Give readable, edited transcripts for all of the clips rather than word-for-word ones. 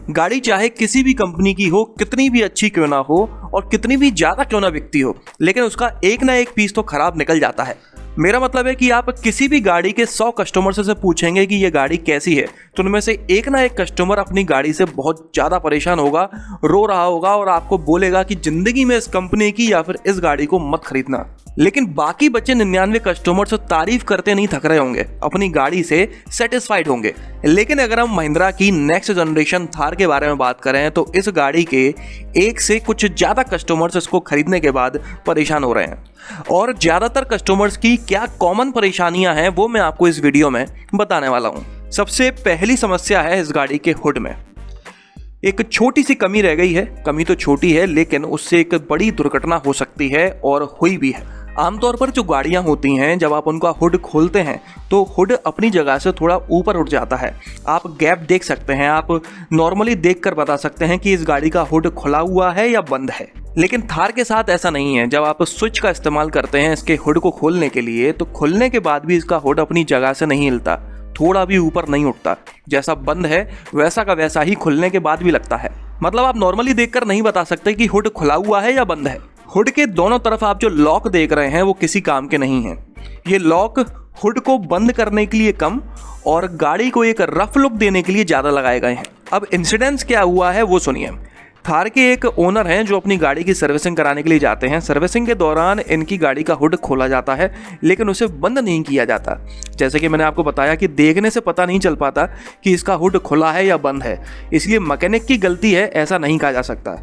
गाड़ी चाहे किसी भी कंपनी की हो, कितनी भी अच्छी क्यों ना हो और कितनी भी ज़्यादा क्यों ना बिकती हो, लेकिन उसका एक ना एक पीस तो खराब निकल जाता है। मेरा मतलब है कि आप किसी भी गाड़ी के 100 कस्टमर से पूछेंगे कि ये गाड़ी कैसी है, तो उनमें से एक ना एक कस्टमर अपनी गाड़ी से बहुत ज़्यादा परेशान होगा, रो रहा होगा और आपको बोलेगा कि ज़िंदगी में इस कंपनी की या फिर इस गाड़ी को मत खरीदना। लेकिन बाकी बचे 99 कस्टमर से तारीफ करते नहीं थक रहे होंगे, अपनी गाड़ी से सेटिस्फाइड होंगे। लेकिन अगर हम महिंद्रा की नेक्स्ट जनरेशन थार के बारे में बात करें तो इस गाड़ी के एक से कुछ ज़्यादा कस्टमर्स इसको खरीदने के बाद परेशान हो रहे हैं। और ज़्यादातर कस्टमर्स की क्या कॉमन परेशानियां हैं वो मैं आपको इस वीडियो में बताने वाला हूं। सबसे पहली समस्या है इस गाड़ी के हुड में एक छोटी सी कमी रह गई है। कमी तो छोटी है लेकिन उससे एक बड़ी दुर्घटना हो सकती है और हुई भी है। आमतौर पर जो गाड़ियां होती हैं, जब आप उनका हुड खोलते हैं तो हुड अपनी जगह से थोड़ा ऊपर उठ जाता है। आप गैप देख सकते हैं, आप नॉर्मली देखकर बता सकते हैं कि इस गाड़ी का हुड खुला हुआ है या बंद है। लेकिन थार के साथ ऐसा नहीं है। जब आप स्विच का इस्तेमाल करते हैं इसके हुड को खोलने के लिए, तो खुलने के बाद भी इसका हुड अपनी जगह से नहीं हिलता, थोड़ा भी ऊपर नहीं उठता। जैसा बंद है वैसा का वैसा ही खुलने के बाद भी लगता है। मतलब आप नॉर्मली देखकर नहीं बता सकते कि हुड खुला हुआ है या बंद है। हुड के दोनों तरफ आप जो लॉक देख रहे हैं वो किसी काम के नहीं हैं। ये लॉक हुड को बंद करने के लिए कम और गाड़ी को एक रफ लुक देने के लिए ज़्यादा लगाए गए हैं। अब इंसिडेंस क्या हुआ है वो सुनिए। थार के एक ओनर हैं जो अपनी गाड़ी की सर्विसिंग कराने के लिए जाते हैं। सर्विसिंग के दौरान इनकी गाड़ी का हुड खोला जाता है लेकिन उसे बंद नहीं किया जाता। जैसे कि मैंने आपको बताया कि देखने से पता नहीं चल पाता कि इसका हुड खुला है या बंद है, इसलिए मैकेनिक की गलती है ऐसा नहीं कहा जा सकता।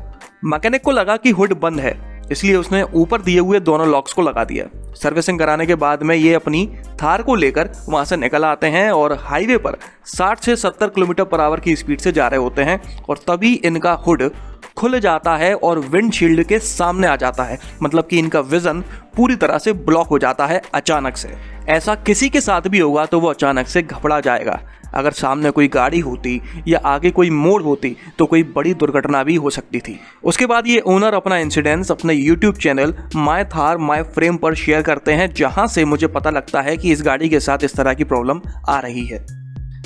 मैकेनिक को लगा कि हुड बंद है इसलिए उसने ऊपर दिए हुए दोनों लॉक्स को लगा दिया। सर्विसिंग कराने के बाद में ये अपनी थार को लेकर वहाँ से निकल आते हैं और हाईवे पर 60 से 70 किलोमीटर पर आवर की स्पीड से जा रहे होते हैं और तभी इनका हुड खुल जाता है और विंडशील्ड के सामने आ जाता है। मतलब कि इनका विजन पूरी तरह से ब्लॉक हो जाता है अचानक से। ऐसा किसी के साथ भी होगा तो वो अचानक से घबरा जाएगा। अगर सामने कोई गाड़ी होती या आगे कोई मोड़ होती तो कोई बड़ी दुर्घटना भी हो सकती थी। उसके बाद ये ओनर अपना इंसिडेंस अपने YouTube channel my Thar my frame पर शेयर करते हैं, जहां से मुझे पता लगता है कि इस गाड़ी के साथ इस तरह की प्रॉब्लम आ रही है।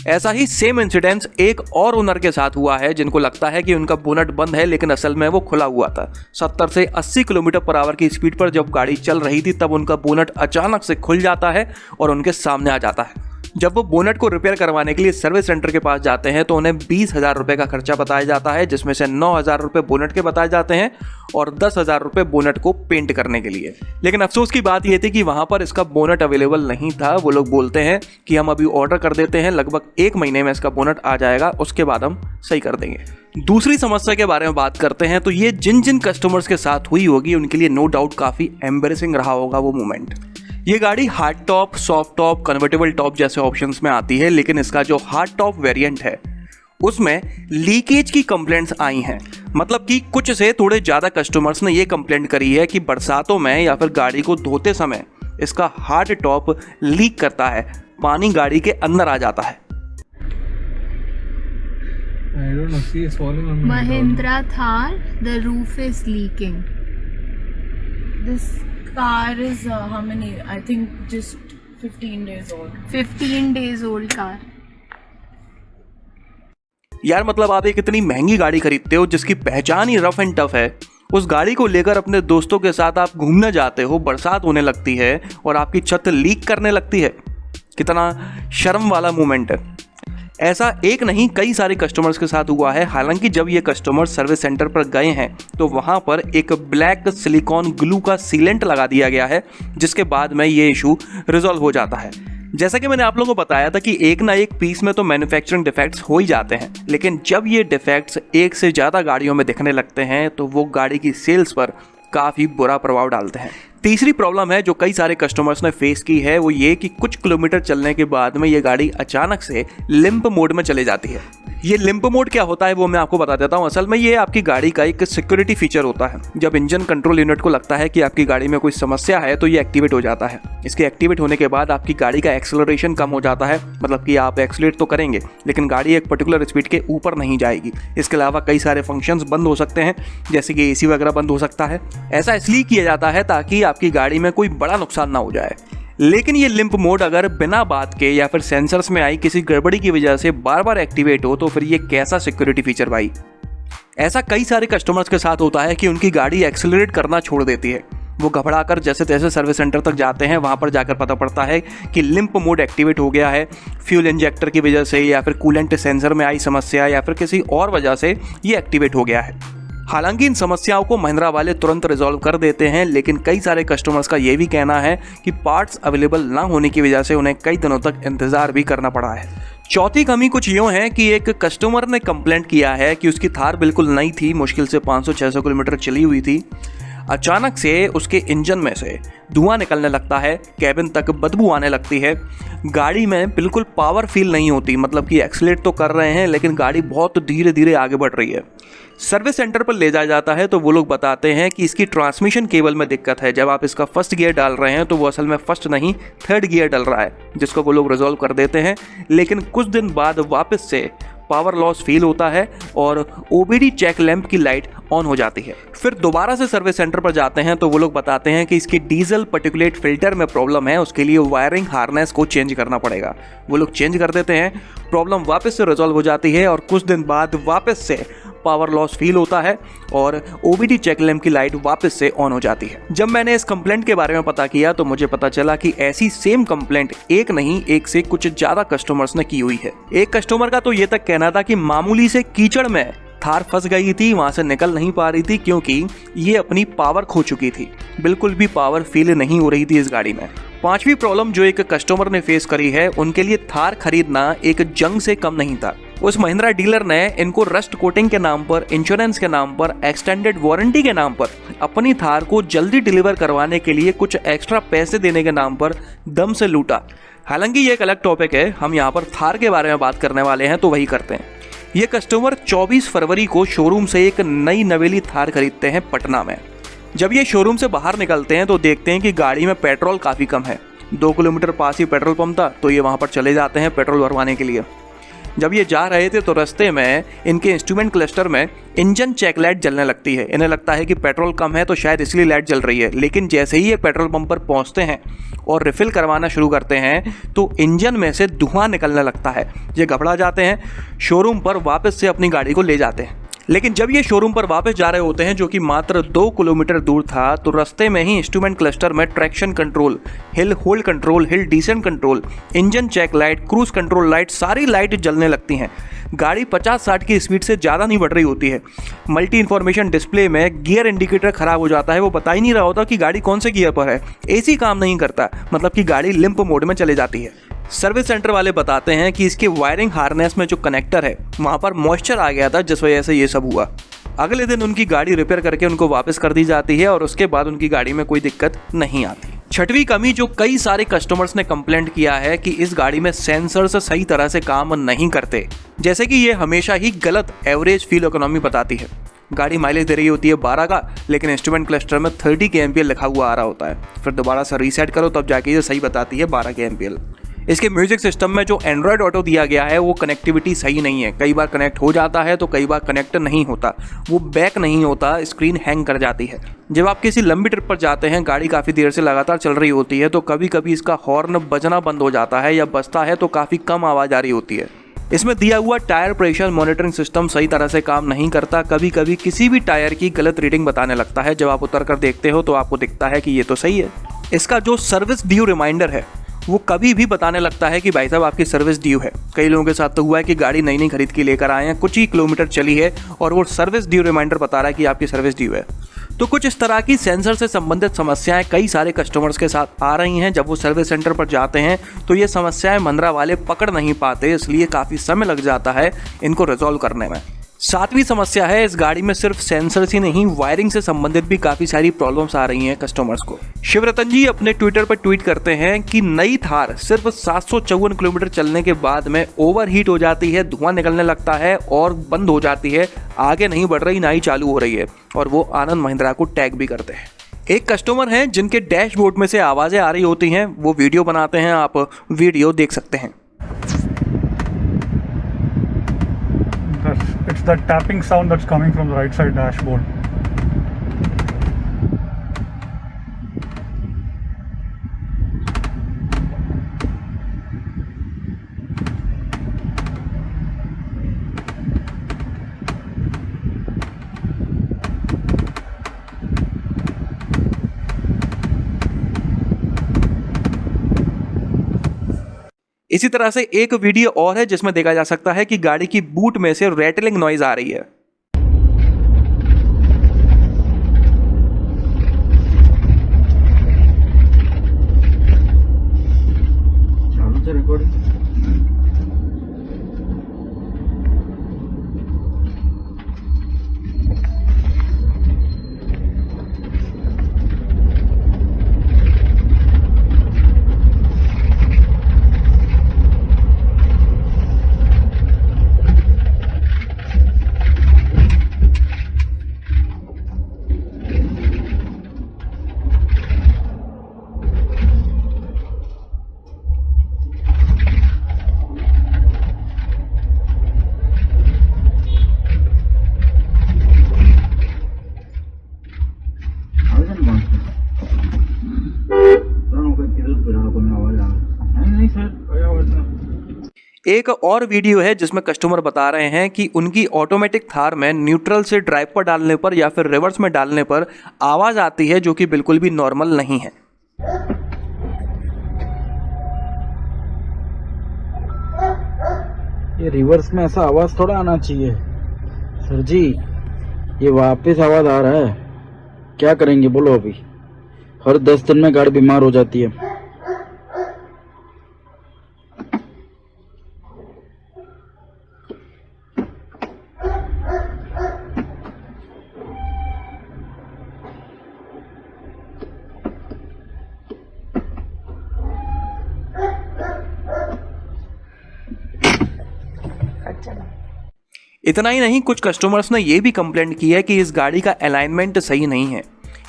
ऐसा ही सेम इंसिडेंस एक और ओनर के साथ हुआ है जिनको लगता है कि उनका बोनट बंद है लेकिन असल में वो खुला हुआ था। 70 से 80 किलोमीटर पर आवर की स्पीड पर जब गाड़ी चल रही थी तब उनका बोनट अचानक से खुल जाता है और उनके सामने आ जाता है। जब वो बोनट को रिपेयर करवाने के लिए सर्विस सेंटर के पास जाते हैं तो उन्हें 20,000 रुपये का खर्चा बताया जाता है, जिसमें से 9,000 रुपये बोनट के बताए जाते हैं और 10,000 रुपये बोनट को पेंट करने के लिए। लेकिन अफसोस की बात यह थी कि वहाँ पर इसका बोनट अवेलेबल नहीं था। वो लोग बोलते हैं कि हम अभी ऑर्डर कर देते हैं, लगभग 1 महीने में इसका बोनट आ जाएगा, उसके बाद हम सही कर देंगे। दूसरी समस्या के बारे में बात करते हैं तो ये जिन जिन कस्टमर्स के साथ हुई होगी उनके लिए नो डाउट काफ़ी एम्बेरसिंग रहा होगा वो मोमेंट। ये गाड़ी hard top, soft top, convertible top जैसे ऑप्शंस में आती है, लेकिन इसका जो हार्ड टॉप वेरिएंट है उसमें लीकेज की कंप्लेंट्स आई हैं। मतलब कि कुछ से थोड़े ज़्यादा कस्टमर्स ने ये कंप्लेंट करी है कि बरसातों में या फिर गाड़ी को धोते समय इसका हार्ड टॉप लीक करता है, पानी गाड़ी के अंदर आ जाता है। Mahindra Thar, the roof is leaking. This car is how many? I think just 15 days old. 15 days old car. यार मतलब आप एक इतनी महंगी गाड़ी खरीदते हो जिसकी पहचान ही रफ एंड टफ है, उस गाड़ी को लेकर अपने दोस्तों के साथ आप घूमने जाते हो, बरसात होने लगती है और आपकी छत लीक करने लगती है। कितना शर्म वाला मोमेंट है। ऐसा एक नहीं कई सारे कस्टमर्स के साथ हुआ है। हालांकि जब ये कस्टमर सर्विस सेंटर पर गए हैं तो वहाँ पर एक ब्लैक सिलिकॉन ग्लू का सीलेंट लगा दिया गया है, जिसके बाद में ये इशू रिजॉल्व हो जाता है। जैसा कि मैंने आप लोगों को बताया था कि एक ना एक पीस में तो मैन्युफैक्चरिंग डिफेक्ट्स हो ही जाते हैं, लेकिन जब ये डिफेक्ट्स एक से ज़्यादा गाड़ियों में दिखने लगते हैं तो वो गाड़ी की सेल्स पर काफ़ी बुरा प्रभाव डालते हैं। तीसरी प्रॉब्लम है जो कई सारे कस्टमर्स ने फेस की है, वो ये कि कुछ किलोमीटर चलने के बाद में ये गाड़ी अचानक से लिम्प मोड में चले जाती है। ये लिम्प मोड क्या होता है वो मैं आपको बता देता हूँ। असल में ये आपकी गाड़ी का एक सिक्योरिटी फीचर होता है। जब इंजन कंट्रोल यूनिट को लगता है कि आपकी गाड़ी में कोई समस्या है तो ये एक्टिवेट हो जाता है। इसके एक्टिवेट होने के बाद आपकी गाड़ी का एक्सेलरेशन कम हो जाता है, मतलब कि आप एक्सीलरेट तो करेंगे लेकिन गाड़ी एक पर्टिकुलर स्पीड के ऊपर नहीं जाएगी। इसके अलावा कई सारे फंक्शंस बंद हो सकते हैं, जैसे कि एसी वगैरह बंद हो सकता है। ऐसा इसलिए किया जाता है ताकि आपकी गाड़ी में कोई बड़ा नुकसान ना हो जाए। लेकिन ये लिम्प मोड अगर बिना बात के या फिर सेंसर्स में आई किसी गड़बड़ी की वजह से बार बार एक्टिवेट हो तो फिर ये कैसा सिक्योरिटी फीचर भाई। ऐसा कई सारे कस्टमर्स के साथ होता है कि उनकी गाड़ी एक्सेलरेट करना छोड़ देती है। वो घबरा कर जैसे तैसे सर्विस सेंटर तक जाते हैं, वहाँ पर जाकर पता पड़ता है कि लिम्प मोड एक्टिवेट हो गया है, फ्यूल इंजेक्टर की वजह से या फिर कूलेंट सेंसर में आई समस्या या फिर किसी और वजह से ये एक्टिवेट हो गया है। हालांकि इन समस्याओं को महिंद्रा वाले तुरंत रिजॉल्व कर देते हैं, लेकिन कई सारे कस्टमर्स का ये भी कहना है कि पार्ट्स अवेलेबल ना होने की वजह से उन्हें कई दिनों तक इंतज़ार भी करना पड़ा है। चौथी कमी कुछ यूँ है कि एक कस्टमर ने कंप्लेंट किया है कि उसकी थार बिल्कुल नई थी, मुश्किल से 500-600 किलोमीटर चली हुई थी। अचानक से उसके इंजन में से धुआं निकलने लगता है, कैबिन तक बदबू आने लगती है, गाड़ी में बिल्कुल पावर फील नहीं होती, मतलब कि एक्सीलेट तो कर रहे हैं लेकिन गाड़ी बहुत धीरे धीरे आगे बढ़ रही है। सर्विस सेंटर पर ले जाया जाता है तो वो लोग बताते हैं कि इसकी ट्रांसमिशन केबल में दिक्कत है। जब आप इसका फर्स्ट गियर डाल रहे हैं तो वो असल में फर्स्ट नहीं थर्ड गियर डल रहा है, जिसको वो लोग रिजॉल्व कर देते हैं। लेकिन कुछ दिन बाद वापस से पावर लॉस फील होता है और ओबीडी चेक लैंप की लाइट ऑन हो जाती है। फिर दोबारा से सर्विस सेंटर पर जाते हैं तो वो लोग बताते हैं कि इसकी डीजल पार्टिकुलेट फिल्टर में प्रॉब्लम है, उसके लिए वायरिंग हार्नेस को चेंज करना पड़ेगा। वो लोग चेंज कर देते हैं, प्रॉब्लम वापस से रिजॉल्व हो जाती है और कुछ दिन बाद वापस से पावर लॉस फील होता है और ओबीडी चेक लैंप की लाइट वापस से ऑन हो जाती है। जब मैंने इस कंप्लेंट के बारे में पता किया तो मुझे पता चला कि ऐसी सेम कंप्लेंट एक नहीं एक से कुछ ज्यादा कस्टमर्स ने की हुई है। एक कस्टमर का तो ये तक कहना था कि मामूली से कीचड़ में थार फंस गई थी, वहां से निकल नहीं पा रही थी क्योंकि ये अपनी पावर खो चुकी थी, बिल्कुल भी पावर फील नहीं हो रही थी इस गाड़ी में। पांचवी प्रॉब्लम जो एक कस्टमर ने फेस करी है, उनके लिए थार खरीदना एक जंग से कम नहीं था। उस महिंद्रा डीलर ने इनको रस्ट कोटिंग के नाम पर, इंश्योरेंस के नाम पर, एक्सटेंडेड वारंटी के नाम पर अपनी थार को जल्दी डिलीवर करवाने के लिए कुछ एक्स्ट्रा पैसे देने के नाम पर दम से लूटा। हालांकि ये एक अलग टॉपिक है, हम यहाँ पर थार के बारे में बात करने वाले हैं तो वही करते हैं। ये कस्टमर 24 फरवरी को शोरूम से एक नई नवेली थार खरीदते हैं पटना में। जब ये शोरूम से बाहर निकलते हैं तो देखते हैं कि गाड़ी में पेट्रोल काफ़ी कम है। 2 किलोमीटर पास ही पेट्रोल पंप था तो ये वहाँ पर चले जाते हैं पेट्रोल भरवाने के लिए। जब ये जा रहे थे तो रास्ते में इनके इंस्ट्रूमेंट क्लस्टर में इंजन चेक लाइट जलने लगती है। इन्हें लगता है कि पेट्रोल कम है तो शायद इसलिए लाइट जल रही है, लेकिन जैसे ही ये पेट्रोल पंप पर पहुंचते हैं और रिफ़िल करवाना शुरू करते हैं तो इंजन में से धुआं निकलने लगता है। ये घबरा जाते हैं, शोरूम पर वापस से अपनी गाड़ी को ले जाते हैं। लेकिन जब ये शोरूम पर वापस जा रहे होते हैं, जो कि मात्र 2 किलोमीटर दूर था, तो रास्ते में ही इंस्ट्रूमेंट क्लस्टर में traction control, hill hold control, hill descent control, engine check light, cruise control light, सारी लाइट जलने लगती हैं। गाड़ी 50-60 की स्पीड से ज़्यादा नहीं बढ़ रही होती है। मल्टी इन्फॉर्मेशन डिस्प्ले में गियर इंडिकेटर खराब हो जाता है, वो बता ही नहीं रहा होता कि गाड़ी कौन से गियर पर है। एसी काम नहीं करता, मतलब कि गाड़ी लिम्प मोड में चले जाती है। सर्विस सेंटर वाले बताते हैं कि इसके वायरिंग हार्नेस में जो कनेक्टर है वहाँ पर मॉइस्चर आ गया था, जिस वजह से ये सब हुआ। अगले दिन उनकी गाड़ी रिपेयर करके उनको वापस कर दी जाती है और उसके बाद उनकी गाड़ी में कोई दिक्कत नहीं आती। छठवीं कमी जो कई सारे कस्टमर्स ने कंप्लेंट किया है कि इस गाड़ी में सेंसर्स सही तरह से काम नहीं करते, जैसे कि ये हमेशा ही गलत एवरेज फ्यूल इकोनॉमी बताती है। गाड़ी माइलेज दे रही होती है 12 का, लेकिन इंस्ट्रूमेंट क्लस्टर में 30 kmpl लिखा हुआ आ रहा होता है। फिर दोबारा से रीसेट करो तब जाके ये सही बताती है 12 kmpl। इसके म्यूजिक सिस्टम में जो एंड्रॉयड ऑटो दिया गया है वो कनेक्टिविटी सही नहीं है। कई बार कनेक्ट हो जाता है तो कई बार कनेक्ट नहीं होता, वो बैक नहीं होता, स्क्रीन हैंग कर जाती है। जब आप किसी लंबी ट्रिप पर जाते हैं, गाड़ी काफ़ी देर से लगातार चल रही होती है तो कभी कभी इसका हॉर्न बजना बंद हो जाता है या बजता है तो काफ़ी कम आवाज़ आ रही होती है। इसमें दिया हुआ टायर प्रेशर मॉनिटरिंग सिस्टम सही तरह से काम नहीं करता। कभी कभी किसी भी टायर की गलत रीडिंग बताने लगता है। जब आप उतर कर देखते हो तो आपको दिखता है कि ये तो सही है। इसका जो सर्विस ड्यू रिमाइंडर है वो कभी भी बताने लगता है कि भाई साहब आपकी सर्विस ड्यू है। कई लोगों के साथ तो हुआ है कि गाड़ी नई नई खरीद के लेकर आए हैं, कुछ ही किलोमीटर चली है और वो सर्विस ड्यू रिमाइंडर बता रहा है कि आपकी सर्विस ड्यू है। तो कुछ इस तरह की सेंसर से संबंधित समस्याएं कई सारे कस्टमर्स के साथ आ रही हैं। जब वो सर्विस सेंटर पर जाते हैं तो ये समस्याएं महिंद्रा वाले पकड़ नहीं पाते, इसलिए काफ़ी समय लग जाता है इनको रिजॉल्व करने में। सातवीं समस्या है, इस गाड़ी में सिर्फ सेंसर्स ही नहीं, वायरिंग से संबंधित भी काफ़ी सारी प्रॉब्लम्स आ रही हैं कस्टमर्स को। शिवरतन जी अपने ट्विटर पर ट्वीट करते हैं कि नई थार सिर्फ 754 किलोमीटर चलने के बाद में ओवरहीट हो जाती है, धुआं निकलने लगता है और बंद हो जाती है, आगे नहीं बढ़ रही ना ही चालू हो रही है, और वो आनंद महिंद्रा को टैग भी करते हैं। एक कस्टमर हैं जिनके डैशबोर्ड में से आवाज़ें आ रही होती हैं, वो वीडियो बनाते हैं, आप वीडियो देख सकते हैं। It's that tapping sound that's coming from the right side dashboard. इसी तरह से एक वीडियो और है जिसमें देखा जा सकता है कि गाड़ी की बूट में से रैटलिंग नॉइज आ रही है। एक और वीडियो है जिसमें कस्टमर बता रहे हैं कि उनकी ऑटोमेटिक थार में न्यूट्रल से ड्राइव पर डालने पर या फिर रिवर्स में डालने पर आवाज़ आती है जो कि बिल्कुल भी नॉर्मल नहीं है। ये रिवर्स में ऐसा आवाज़ थोड़ा आना चाहिए सर जी, ये वापस आवाज़ आ रहा है, क्या करेंगे बोलो। अभी हर 10 दिन में गाड़ी बीमार हो जाती है। इतना ही नहीं, कुछ कस्टमर्स ने ये भी कंप्लेंट की है कि इस गाड़ी का अलाइनमेंट सही नहीं है।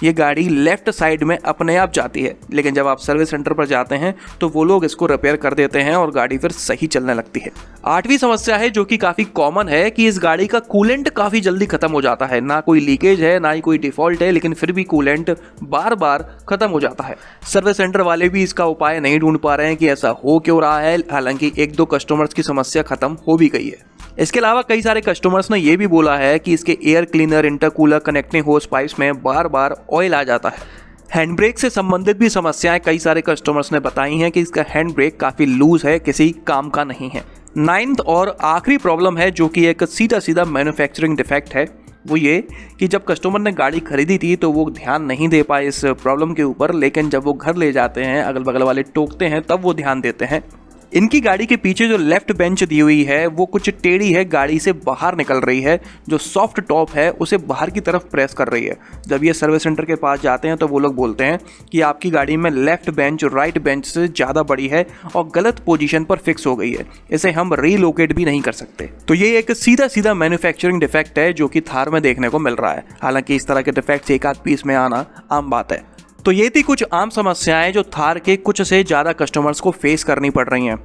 ये गाड़ी लेफ्ट साइड में अपने आप जाती है, लेकिन जब आप सर्विस सेंटर पर जाते हैं तो वो लोग इसको रिपेयर कर देते हैं और गाड़ी फिर सही चलने लगती है। 8वीं समस्या है जो कि काफ़ी कॉमन है कि इस गाड़ी का कूलेंट काफ़ी जल्दी खत्म हो जाता है। ना कोई लीकेज है ना ही कोई डिफॉल्ट है, लेकिन फिर भी कूलेंट बार बार खत्म हो जाता है। सर्विस सेंटर वाले भी इसका उपाय नहीं ढूंढ पा रहे हैं कि ऐसा हो क्यों रहा है। हालांकि 1-2 कस्टमर्स की समस्या खत्म हो भी गई है। इसके अलावा कई सारे कस्टमर्स ने यह भी बोला है कि इसके एयर क्लीनर, इंटरकूलर, कनेक्टिंग होस पाइप्स में बार बार ऑयल आ जाता है। हैंड ब्रेक से संबंधित भी समस्याएं कई सारे कस्टमर्स ने बताई हैं कि इसका हैंड ब्रेक काफ़ी लूज है, किसी काम का नहीं है। 9th और आखिरी प्रॉब्लम है जो कि एक सीधा मैन्युफैक्चरिंग डिफेक्ट है, वो ये कि जब कस्टमर ने गाड़ी खरीदी थी तो वो ध्यान नहीं दे पाए इस प्रॉब्लम के ऊपर, लेकिन जब वो घर ले जाते हैं, अगल बगल वाले टोकते हैं, तब वो ध्यान देते हैं। इनकी गाड़ी के पीछे जो लेफ्ट बेंच दी हुई है वो कुछ टेढ़ी है, गाड़ी से बाहर निकल रही है। जो सॉफ्ट टॉप है उसे बाहर की तरफ प्रेस कर रही है। जब ये सर्विस सेंटर के पास जाते हैं तो वो लोग बोलते हैं कि आपकी गाड़ी में लेफ्ट बेंच राइट बेंच से ज़्यादा बड़ी है और गलत पोजीशन पर फिक्स हो गई है, इसे हम रीलोकेट भी नहीं कर सकते। तो ये एक सीधा मैन्युफैक्चरिंग डिफेक्ट है जो कि थार में देखने को मिल रहा है। हालांकि इस तरह के डिफेक्ट्स एक आध पीस में आना आम बात है। तो ये थी कुछ आम समस्याएं जो थार के कुछ से ज़्यादा कस्टमर्स को फेस करनी पड़ रही हैं।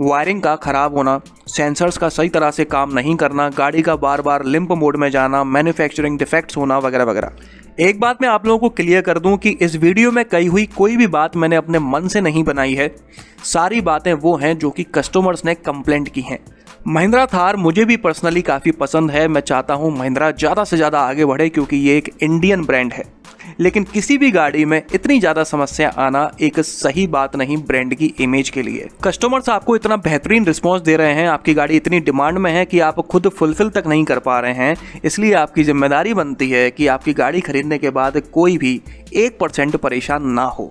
वायरिंग का ख़राब होना, सेंसर्स का सही तरह से काम नहीं करना, गाड़ी का बार बार लिम्प मोड में जाना, मैन्युफैक्चरिंग डिफेक्ट्स होना वगैरह वगैरह। एक बात मैं आप लोगों को क्लियर कर दूं कि इस वीडियो में कही हुई कोई भी बात मैंने अपने मन से नहीं बनाई है। सारी बातें वो हैं जो कि कस्टमर्स ने कंप्लेंट की हैं। महिंद्रा थार मुझे भी पर्सनली काफ़ी पसंद है। मैं चाहता हूँ महिंद्रा ज़्यादा से ज़्यादा आगे बढ़े क्योंकि ये एक इंडियन ब्रांड है। लेकिन किसी भी गाड़ी में इतनी ज़्यादा समस्या आना एक सही बात नहीं ब्रांड की इमेज के लिए। कस्टमर्स आपको इतना बेहतरीन रिस्पांस दे रहे हैं, आपकी गाड़ी इतनी डिमांड में है कि आप खुद फुलफिल तक नहीं कर पा रहे हैं। इसलिए आपकी जिम्मेदारी बनती है कि आपकी गाड़ी खरीदने के बाद कोई भी 1% परेशान ना हो।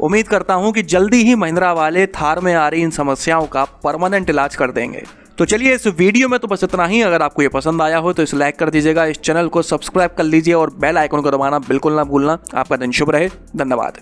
उम्मीद करता हूँ कि जल्दी ही महिंद्रा वाले थार में आ रही इन समस्याओं का परमानेंट इलाज कर देंगे। तो चलिए इस वीडियो में तो बस इतना ही। अगर आपको ये पसंद आया हो तो इसे लाइक कर दीजिएगा, इस चैनल को सब्सक्राइब कर लीजिए और बेल आइकन को दबाना बिल्कुल ना भूलना। आपका दिन शुभ रहे। धन्यवाद।